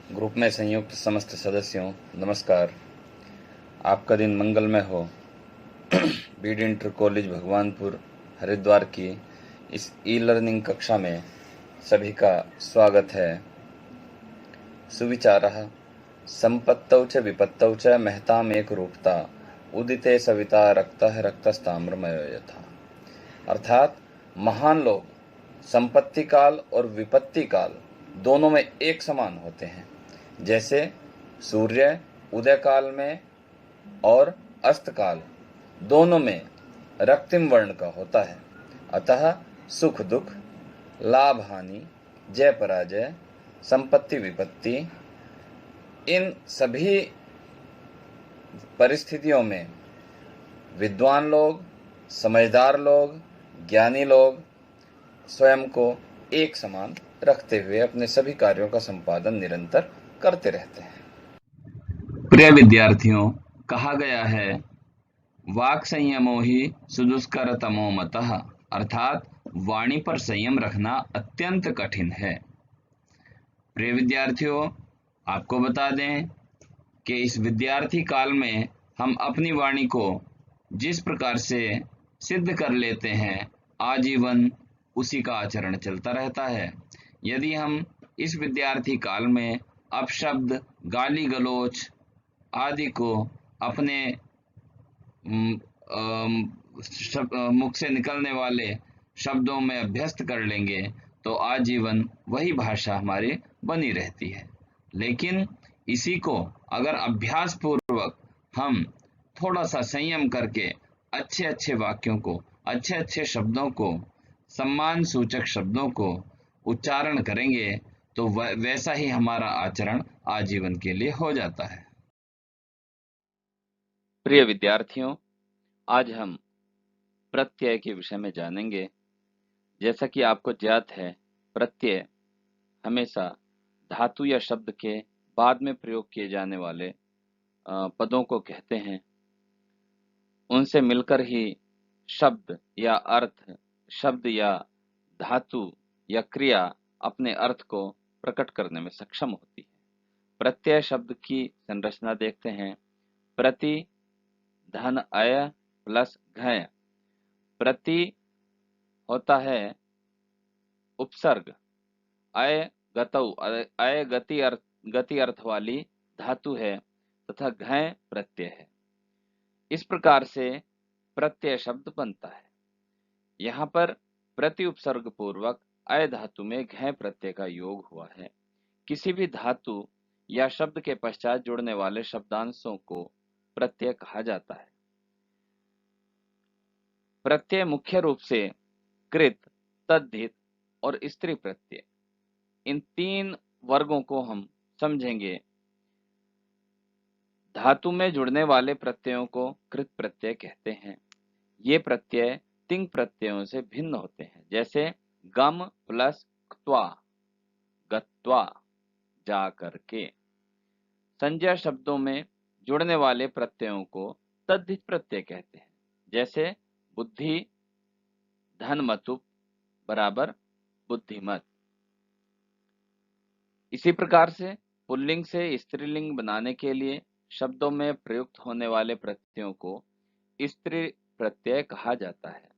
Group में संयुक्त समस्त सदस्यों नमस्कार। आपका दिन मंगलमय हो। बीड इंटर कॉलेज भगवानपुर हरिद्वार की इस ई लर्निंग कक्षा में सभी का स्वागत है। सुविचारः संपत्तौ च विपत्तौ च महताम एक रूपता उदिते सविता रक्तः रक्तस्ताम्रमयो यथा। अर्थात महान लोग संपत्ति काल और विपत्ति काल दोनों में एक समान होते हैं। जैसे सूर्य उदय काल में और अस्त काल दोनों में रक्तिम वर्ण का होता है। अतः सुख दुख, लाभ हानि, जय पराजय, संपत्ति विपत्ति, इन सभी परिस्थितियों में विद्वान लोग, समझदार लोग, ज्ञानी लोग स्वयं को एक समान रखते हुए अपने सभी कार्यों का संपादन निरंतर करते रहते हैं। प्रिय विद्यार्थियों, कहा गया है वाक् संयमो ही सुदुष्करतमो मतः, अर्थात वाणी पर संयम रखना अत्यंत कठिन है। प्रिय विद्यार्थियों, आपको बता दें कि इस विद्यार्थी काल में हम अपनी वाणी को जिस प्रकार से सिद्ध कर लेते हैं, आजीवन उसी का आचरण चलता रहता है। यदि हम इस विद्यार्थी काल में अपशब्द, गाली गलौच आदि को अपने मुख से निकलने वाले शब्दों में अभ्यस्त कर लेंगे तो आजीवन वही भाषा हमारी बनी रहती है। लेकिन इसी को अगर अभ्यास पूर्वक हम थोड़ा सा संयम करके अच्छे अच्छे वाक्यों को, अच्छे अच्छे शब्दों को, सम्मान सूचक शब्दों को उच्चारण करेंगे तो वैसा ही हमारा आचरण आजीवन के लिए हो जाता है। प्रिय विद्यार्थियों, आज हम प्रत्यय के विषय में जानेंगे। जैसा कि आपको ज्ञात है, प्रत्यय हमेशा धातु या शब्द के बाद में प्रयोग किए जाने वाले पदों को कहते हैं। उनसे मिलकर ही शब्द या अर्थ, शब्द या धातु या क्रिया अपने अर्थ को प्रकट करने में सक्षम होती है। प्रत्यय शब्द की संरचना देखते हैं। प्रति धन अय प्लस घय। प्रति होता है उपसर्ग, अय गतौ, अय गति अर्थ वाली धातु है तथा घय प्रत्यय है। इस प्रकार से प्रत्यय शब्द बनता है। यहाँ पर प्रति उपसर्ग पूर्वक अय धातु में घय प्रत्यय का योग हुआ है। किसी भी धातु या शब्द के पश्चात जुड़ने वाले शब्दांशों को प्रत्यय कहा जाता है। प्रत्यय मुख्य रूप से कृत, तद्धित और स्त्री प्रत्यय, इन तीन वर्गों को हम समझेंगे। धातु में जुड़ने वाले प्रत्ययों को कृत प्रत्यय कहते हैं। ये प्रत्यय तिंग प्रत्ययों से भिन्न होते हैं। जैसे गम प्लस क्त्वा, गत्वा, जा करके। संज्ञा शब्दों में जुड़ने वाले प्रत्ययों को तद्धित प्रत्यय कहते हैं। जैसे बुद्धि, धनमतुप बराबर बुद्धिमत। इसी प्रकार से पुल्लिंग से स्त्रीलिंग बनाने के लिए शब्दों में प्रयुक्त होने वाले प्रत्ययों को स्त्री प्रत्यय कहा जाता है।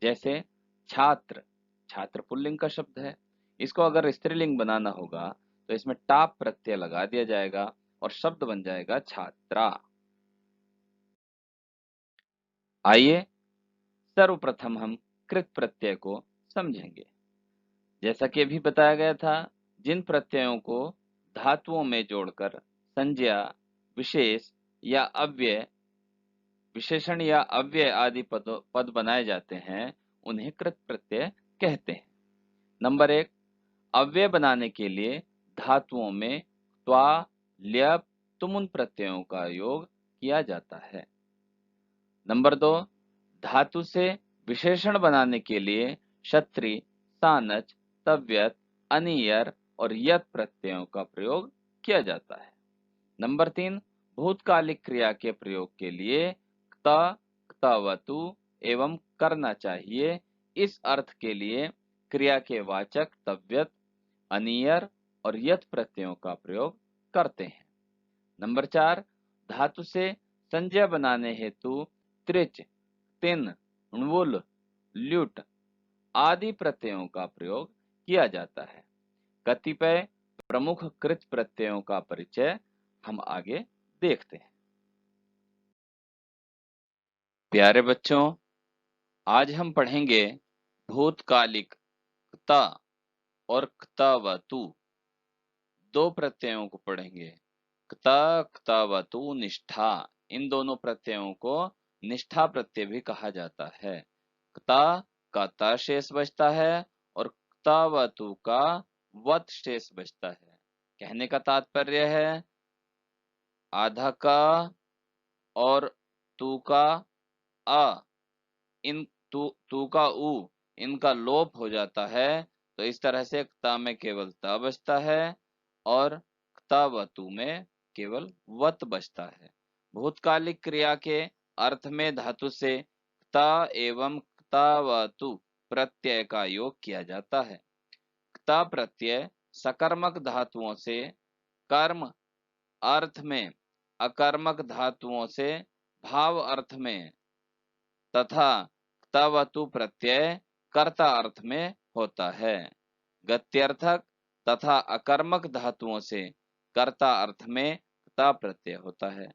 जैसे छात्र, छात्र पुल्लिंग का शब्द है। इसको अगर स्त्रीलिंग बनाना होगा तो इसमें टाप प्रत्यय लगा दिया जाएगा और शब्द बन जाएगा छात्रा। आइए सर्वप्रथम हम कृत प्रत्यय को समझेंगे। जैसा कि अभी बताया गया था, जिन प्रत्ययों को धातुओं में जोड़कर संज्ञा, विशेष या अव्यय, विशेषण या अव्यय आदि पद बनाए जाते हैं, उन्हें कृत प्रत्यय कहते हैं। नंबर 1, अव्यय बनाने के लिए धातुओं में त्वा, ल्यप, तुमुन प्रत्ययों का योग किया जाता है। नंबर 2, धातु से विशेषण बनाने के लिए क्षत्रि, सानच, तव्यत, अनियर और यत प्रत्ययों का प्रयोग किया जाता है। नंबर 3, भूतकालिक क्रिया के प्रयोग के लिए क्त, क्तवतु एवं करना चाहिए, इस अर्थ के लिए क्रिया के वाचक तव्यत, अनियर और यत प्रत्ययों का प्रयोग करते हैं। नंबर 4, धातु से संज्ञा बनाने हेतु त्रिच, तिन, ण्वुल, ल्युट आदि प्रत्ययों का प्रयोग किया जाता है। कतिपय प्रमुख कृत प्रत्ययों का परिचय हम आगे देखते हैं। प्यारे बच्चों, आज हम पढ़ेंगे भूतकालिक क्ता और क्तावतु, दो प्रत्ययों को पढ़ेंगे। क्ता, क्तावतु, निष्ठा, इन दोनों प्रत्ययों को निष्ठा प्रत्यय भी कहा जाता है। क्ता का ता शेष बचता है और क्तावतु का वत शेष बचता है। कहने का तात्पर्य है आधा का और तू का आ, इन तू का उ, इनका लोप हो जाता है, तो इस तरह से क्ता में केवल ता बचता है और क्तावतु में केवल वत बचता है। भूतकालिक क्रिया के अर्थ में धातु से क्ता एवं क्तावतु प्रत्यय का योग किया जाता है। क्ता प्रत्यय सकर्मक धातुओं से कर्म अर्थ में, अकर्मक धातुओं से भाव अर्थ में तथा क्तावतु प्रत्यय कर्ता अर्थ में होता है। गत्यर्थक तथा अकर्मक धातुओं से कर्ता अर्थ में क्ता प्रत्यय होता है।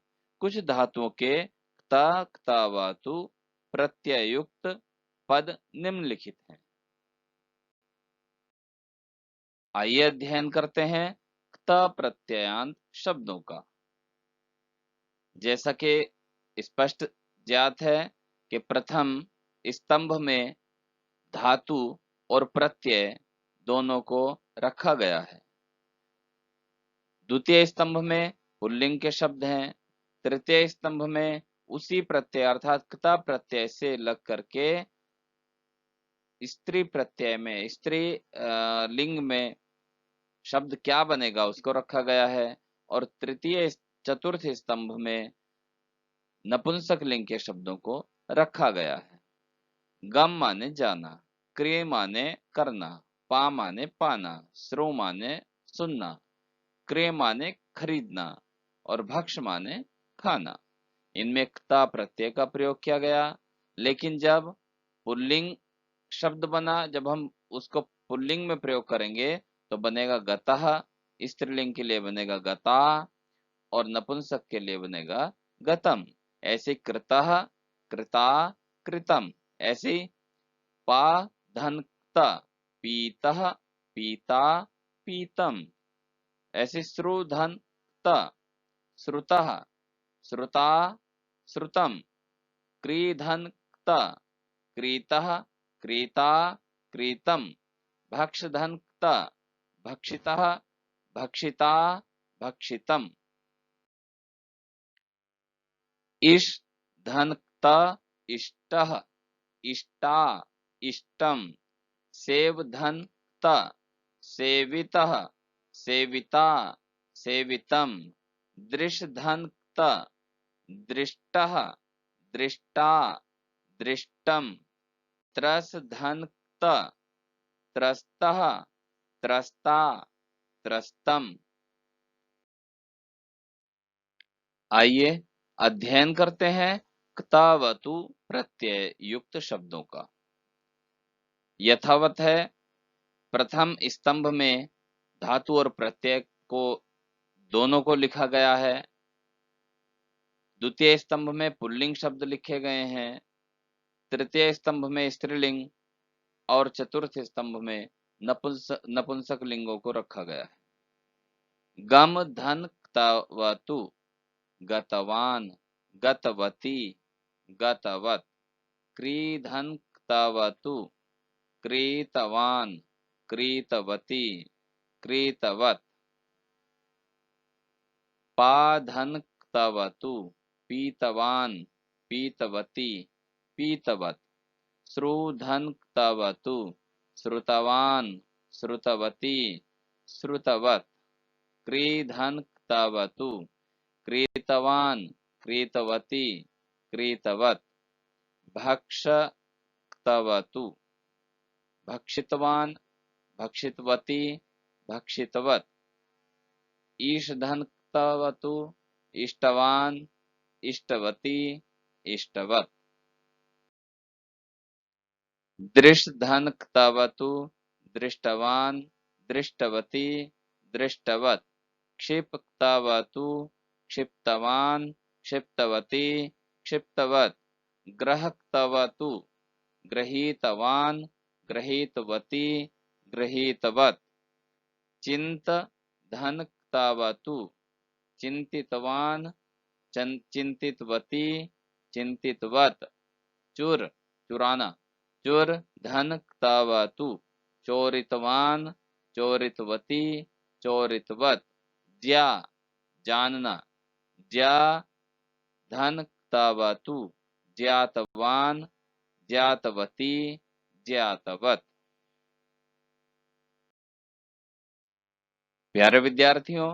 कुछ धातुओं के क्ता, क्तावतु प्रत्यय युक्त पद निम्नलिखित हैं। आइए अध्ययन करते हैं क्ता प्रत्ययांत शब्दों का। जैसा कि स्पष्ट ज्ञात है कि प्रथम स्तंभ में धातु और प्रत्यय दोनों को रखा गया है। द्वितीय स्तंभ में पुल्लिंग के शब्द हैं। तृतीय स्तंभ में उसी प्रत्यय अर्थात क्ता प्रत्यय से लग करके स्त्री प्रत्यय में, स्त्री लिंग में शब्द क्या बनेगा उसको रखा गया है। और तृतीय चतुर्थ स्तंभ में नपुंसक लिंग के शब्दों को रखा गया है। गम माने जाना, क्रिय माने करना, पा माने पाना, श्रो माने सुनना, क्रिय माने खरीदना और भक्ष माने खाना। इनमें क्ता प्रत्यय का प्रयोग किया गया। लेकिन जब पुल्लिंग शब्द बना, जब हम उसको पुल्लिंग में प्रयोग करेंगे तो बनेगा गतः, स्त्रीलिंग के लिए बनेगा गता और नपुंसक के लिए बनेगा गतम। ऐसे कृतः, कृता, कृतम। ऐसे पा धन क्ता, पीतः, पीता, पीतम। ऐसे श्रु धन क्ता, श्रुतः, श्रुता, श्रुतम। क्री धन क्ता, क्रीतः, क्रीता, क्रीतम। भक्ष धन क्ता, भक्षितः, भक्षिता, भक्षितम। इष धन क्ता, इष्टः, इष्टा, इष्टम। सेव धन क्ता, सेवितः, सेविता, सेवितम। दृश धन क्ता, दृष्टः, दृष्टा, दृष्टम। त्रस धन क्ता, त्रस्तः, त्रस्ता, त्रस्तम। आइए अध्ययन करते हैं क्तावतु प्रत्यय युक्त शब्दों का। यथावत है, प्रथम स्तंभ में धातु और प्रत्यय को दोनों को लिखा गया है। द्वितीय स्तंभ में पुल्लिंग शब्द लिखे गए हैं। तृतीय स्तंभ में स्त्रीलिंग और चतुर्थ स्तंभ में नपुंसक लिंगों को रखा गया है। गम धन क्तावतु, गतवान, गतवती, गतवत। क्री धन क्तावतु, क्रीतवान, क्रीतवती, क्रीतवत। पा धन क्तावतु, पीतवान, पीतवती, पीतवत। श्रु धन क्तावतु, श्रुतवान, श्रुतवती, श्रुतवत। क्री धन क्तावतु, क्रीतवान, क्रीतवती, क्रीतवत। भक्ष क्तावतु, भक्षितवान, भक्षितवती, भक्षितवत। ईषधन्क्तवतु, इष्टवान्, इष्टवती, इष्टवत्। दृष्टधन्क्तवतु, दृष्टवान्, दृष्टवती, दृष्टवत्। क्षिप्तवतु, क्षिप्तवान्, क्षिप्तवती, क्षिप्तवत्। ग्रहक्तवतु, गृहीतवान्, गृहीतवती, गृहीतवत्। चिन्तधन्क्तवतु, चिन्तितवान्, चिन्तितवती, चिन्तितवत्। चुर, चुराना, चुर धन्क्तवतु, चोरितवान्, चोरितवती, चोरितवत्। ज्या, जानना, ज्या धन्क्तवतु, ज्ञातवान्, ज्ञातवती, ज्ञातवत्। प्यारे विद्यार्थियों,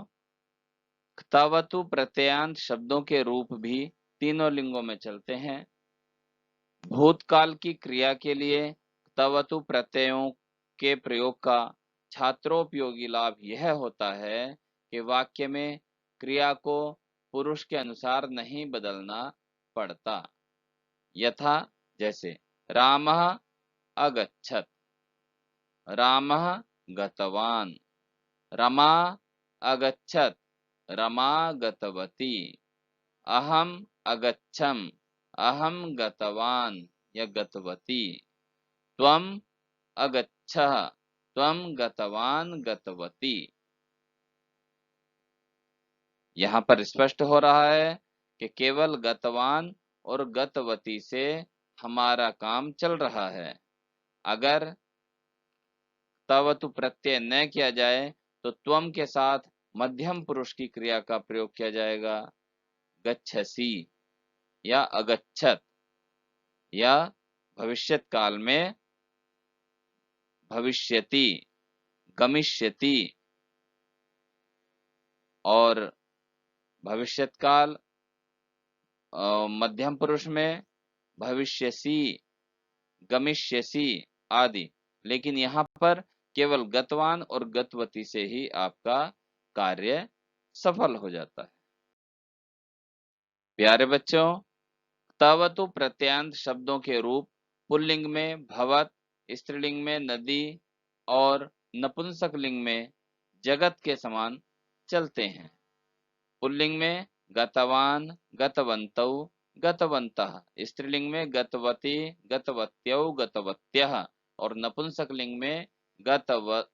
क्तवतु प्रत्ययांत शब्दों के रूप भी तीनों लिंगों में चलते हैं। भूतकाल की क्रिया के लिए क्तवतु प्रत्ययों के प्रयोग का छात्रोपयोगी लाभ यह होता है कि वाक्य में क्रिया को पुरुष के अनुसार नहीं बदलना पड़ता। यथा, जैसे रामः अगच्छत्, रामः गतवान्, रमा अगच्छत्, रमा गतवती, अहम अगच्छम्, अहम गतवान् या गतवती, त्वम अगच्छः, त्वम गतवान्, गतवती। यहाँ पर स्पष्ट हो रहा है कि केवल गतवान और गतवती से हमारा काम चल रहा है। अगर तवतु प्रत्यय न किया जाए तो त्वम के साथ मध्यम पुरुष की क्रिया का प्रयोग किया जाएगा, गच्छसि या अगच्छत, या भविष्यत काल में भविष्यति, गमिष्यति, और भविष्यत काल मध्यम पुरुष में भविष्यसि, गमिष्यसि आदि। लेकिन यहाँ पर केवल गतवान और गतवती से ही आपका कार्य सफल हो जाता है। प्यारे बच्चों, तवतु प्रत्ययांत शब्दों के रूप पुल्लिंग में भवत, स्त्रीलिंग में नदी और नपुंसक लिंग में जगत के समान चलते हैं। पुल्लिंग में गतवान, गतवन्तौ, गतवन्तः, स्त्रीलिंग में गतवती, गतवत्यौ, गतवत्यः, और नपुंसक लिंग में गतवत,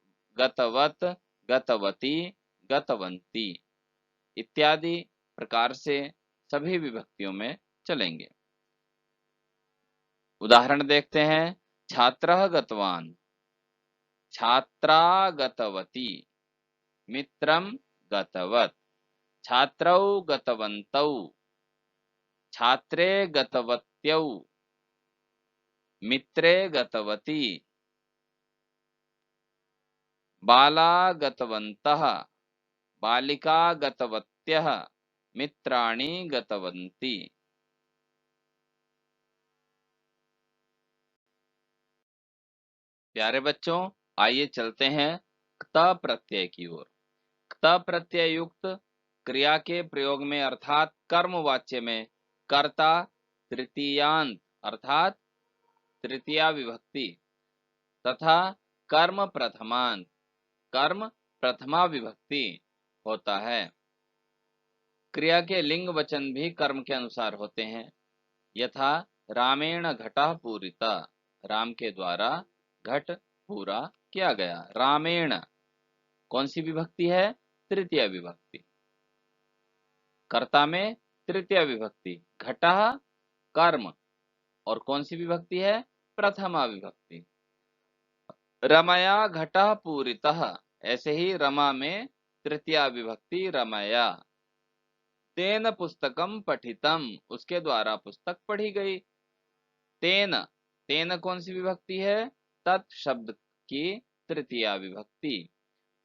गतवती, गतवन्ती इत्यादि प्रकार से सभी विभक्तियों में चलेंगे। उदाहरण देखते हैं। छात्रः गतवान्, छात्रा गतवती, मित्रं गतवत्, छात्रौ गतवन्तौ, छात्रे गतवत्यौ, मित्रे गतवती, बाला गतवन्तः, बालिका गतवत्यः, मित्राणि गतवन्ति। प्यारे बच्चों, आइए चलते हैं क्त प्रत्यय की ओर। क्त प्रत्यय युक्त क्रिया के प्रयोग में अर्थात कर्मवाच्य में कर्ता तृतीयांत अर्थात तृतीया विभक्ति तथा कर्म प्रथमांत कर्म प्रथमा विभक्ति होता है। क्रिया के लिंग वचन भी कर्म के अनुसार होते हैं। यथा रामेण घटः पूरिता, राम के द्वारा घट पूरा किया गया। रामेण कौन सी विभक्ति है? तृतीय विभक्ति। कर्ता में तृतीय विभक्ति, घटः कर्म, और कौन सी विभक्ति है? प्रथमा विभक्ति। रमया घटः पूरितः, ऐसे ही रमा में तृतीया विभक्ति रमया। तेन पुस्तकम पठितम, उसके द्वारा पुस्तक पढ़ी गई। तेन, तेन कौन सी विभक्ति है? तत् शब्द की तृतीया विभक्ति।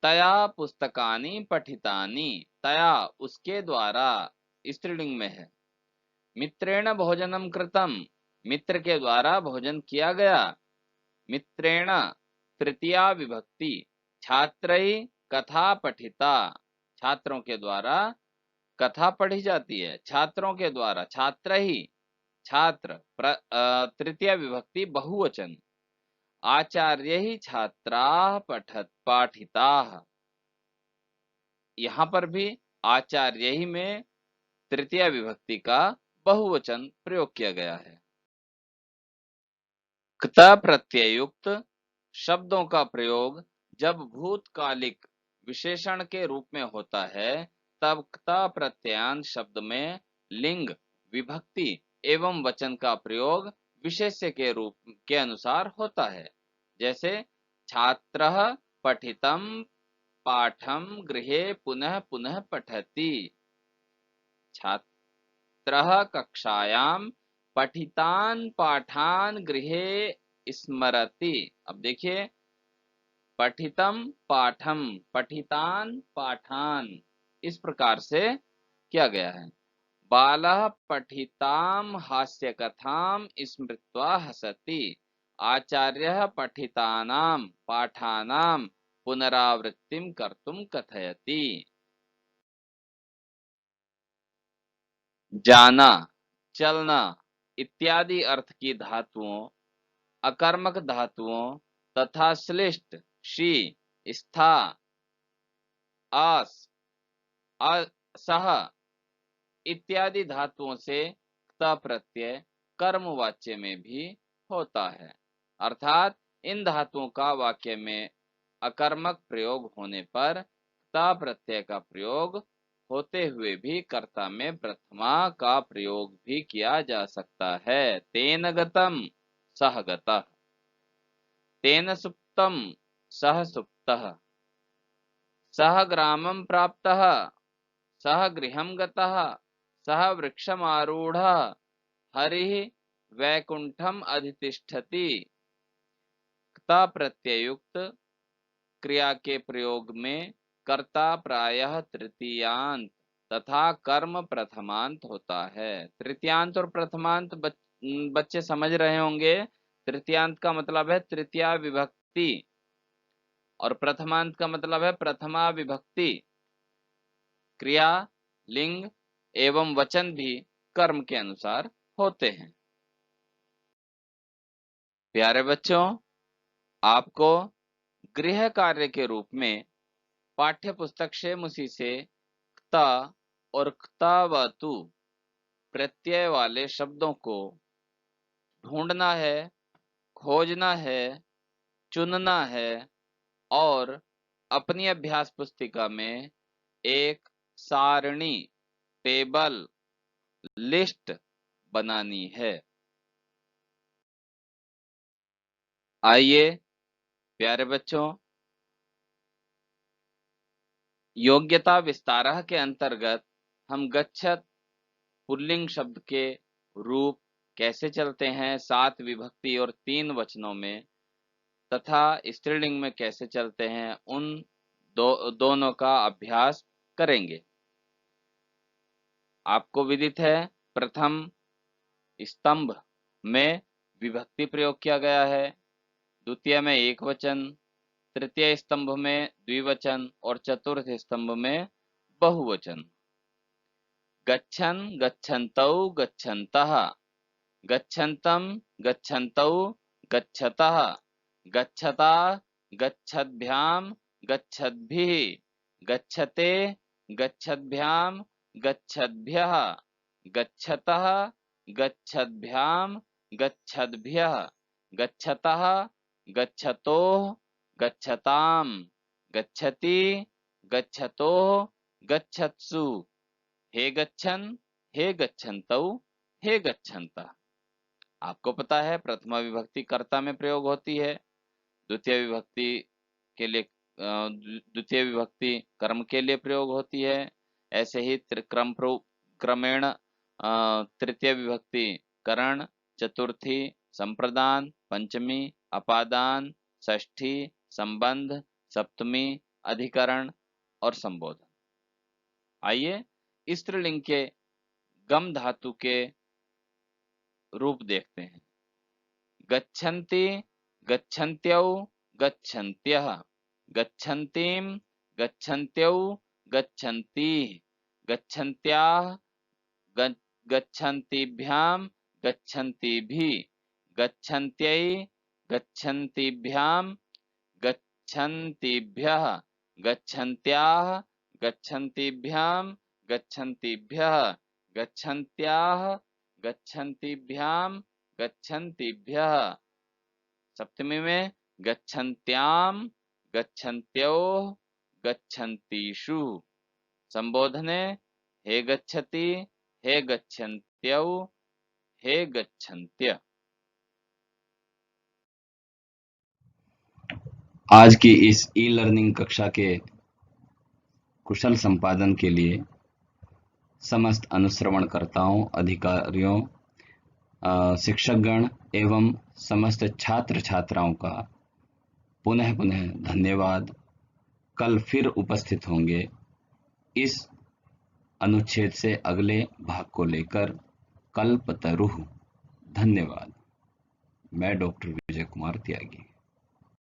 तया पुस्तकानि पठितानि, तया उसके द्वारा स्त्रीलिंग में है। मित्रेण भोजनम कृतम, मित्र के द्वारा भोजन किया गया। मित्रेण तृतीया विभक्ति। छात्रैः कथा पठिता, छात्रों के द्वारा कथा पढ़ी जाती है, छात्रों के द्वारा, छात्र ही, छात्र तृतीया विभक्ति बहुवचन, आचार्य ही छात्राः पाठिताः। यहाँ पर भी आचार्य ही में तृतीया विभक्ति का बहुवचन प्रयोग किया गया है। क्त प्रत्ययुक्त शब्दों का प्रयोग जब भूतकालिक विशेषण के रूप में होता है तब क्त प्रत्ययांत शब्द में लिंग, विभक्ति एवं वचन का प्रयोग विशेष्य के रूप के अनुसार होता है। जैसे छात्रः पठितं पाठं गृहे पुनः पुनः पठति, छात्रः कक्षायां पठितान् पाठान् गृहे स्मरति। अब देखिए, पठितम पाठम, पठितान पाठान, इस प्रकार से किया गया है। बालः पठिताम हास्य कथाम स्मृत्वा हसति, आचार्यः पठितानां पाठानां पुनरावृत्तिम कर्तुम कथयति। जाना, चलना इत्यादि अर्थ की धातुओं, अकर्मक धातुओं तथा श्लिष्ट, शी, स्था, आस, सह इत्यादि धातुओं से क्त प्रत्यय कर्मवाच्य में भी होता है। अर्थात इन धातुओं का वाक्य में अकर्मक प्रयोग होने पर क्त प्रत्यय का प्रयोग होते हुए भी कर्ता में प्रथमा का प्रयोग भी किया जा सकता है। तेन गतम सह गतः, तेन सुप्तम सह सुप्तः, सह ग्रामं प्राप्तः, सह गृहं गतः, सह वृक्षमारूढ़ः, हरिः वैकुंठम अधितिष्ठति। क्ता प्रत्ययुक्त क्रिया के प्रयोग में कर्ता प्रायः तृतीयांत तथा कर्म प्रथमांत होता है। तृतीयांत और प्रथमांत बच्चे समझ रहे होंगे। तृतीयांत का मतलब है तृतीया विभक्ति और प्रथमांत का मतलब है प्रथमा विभक्ति। क्रिया, लिंग एवं वचन भी कर्म के अनुसार होते हैं। प्यारे बच्चों, आपको गृह कार्य के रूप में पाठ्य पुस्तक शेमुसी से क्ता और क्तावतु प्रत्यय वाले शब्दों को ढूंढना है, खोजना है, चुनना है और अपनी अभ्यास पुस्तिका में एक सारणी, टेबल, लिस्ट बनानी है। आइए प्यारे बच्चों, योग्यता विस्तारः के अंतर्गत हम गच्छत पुल्लिंग शब्द के रूप कैसे चलते हैं 7 विभक्ति और 3 वचनों में तथा स्त्रीलिंग में कैसे चलते हैं उन दोनों का अभ्यास करेंगे। आपको विदित है प्रथम स्तंभ में विभक्ति प्रयोग किया गया है, द्वितीय में एक वचन, तृतीय स्तंभ में द्विवचन और चतुर्थ स्तंभ में बहुवचन। गच्छन्, गच्छन्तौ, गच्छन्तः, गच्छन्तं, गच्छन्तौ, गच्छतः, गच्छता, गच्छद्भ्यां, गच्छद्भिः, गच्छते, गच्छद्भ्यां, गच्छद्भ्यः, गच्छतः, गच्छद्भ्यां, गच्छद्भ्यः, गच्छतः, गच्छतोः, गच्छतां, गच्छति, गच्छतोः, गच्छत्सु, हे गच्छन्, हे गच्छन्तौ, हे गच्छन्तः। आपको पता है प्रथमा विभक्ति कर्ता में प्रयोग होती है, द्वितीय विभक्ति के लिए द्वितीय विभक्ति कर्म के लिए प्रयोग होती है। ऐसे ही क्रमेण तृतीय विभक्ति करण, चतुर्थी संप्रदान, पंचमी अपादान, षष्ठी संबंध, सप्तमी अधिकरण और संबोधन। आइए स्त्रीलिंग के गम धातु के रूप देखते हैं। गच्छन्ति, गच्छन्त्यौ, गच्छन्त्यः, गच्छन्तीं, गच्छन्त्यौ, गच्छन्ति, गच्छन्त्याः, गच्छन्तिभ्यां, गच्छन्तिभिः, गच्छन्त्यै, गच्छन्तिभ्यां, गच्छन्तिभ्यः, गच्छन्त्याः, गच्छन्तिभ्यां, गच्छन्तिभ्यः, गच्छन्त्याः, गच्छन्तिभ्यां, गच्छन्तिभ्यः। सप्तमी में गच्छन्त्याम, गच्छन्त्योः, गच्छन्तीषु। संबोधने हे गच्छति, हे गच्छन्त्यौ, हे गच्छन्त्य। आज की इस ई लर्निंग कक्षा के कुशल संपादन के लिए समस्त अनुश्रवणकर्ताओं, अधिकारियों, शिक्षकगण एवं समस्त छात्र छात्राओं का पुनः पुनः धन्यवाद। कल फिर उपस्थित होंगे इस अनुच्छेद से अगले भाग को लेकर। कल्पतरुः। धन्यवाद। मैं डॉक्टर विजय कुमार त्यागी।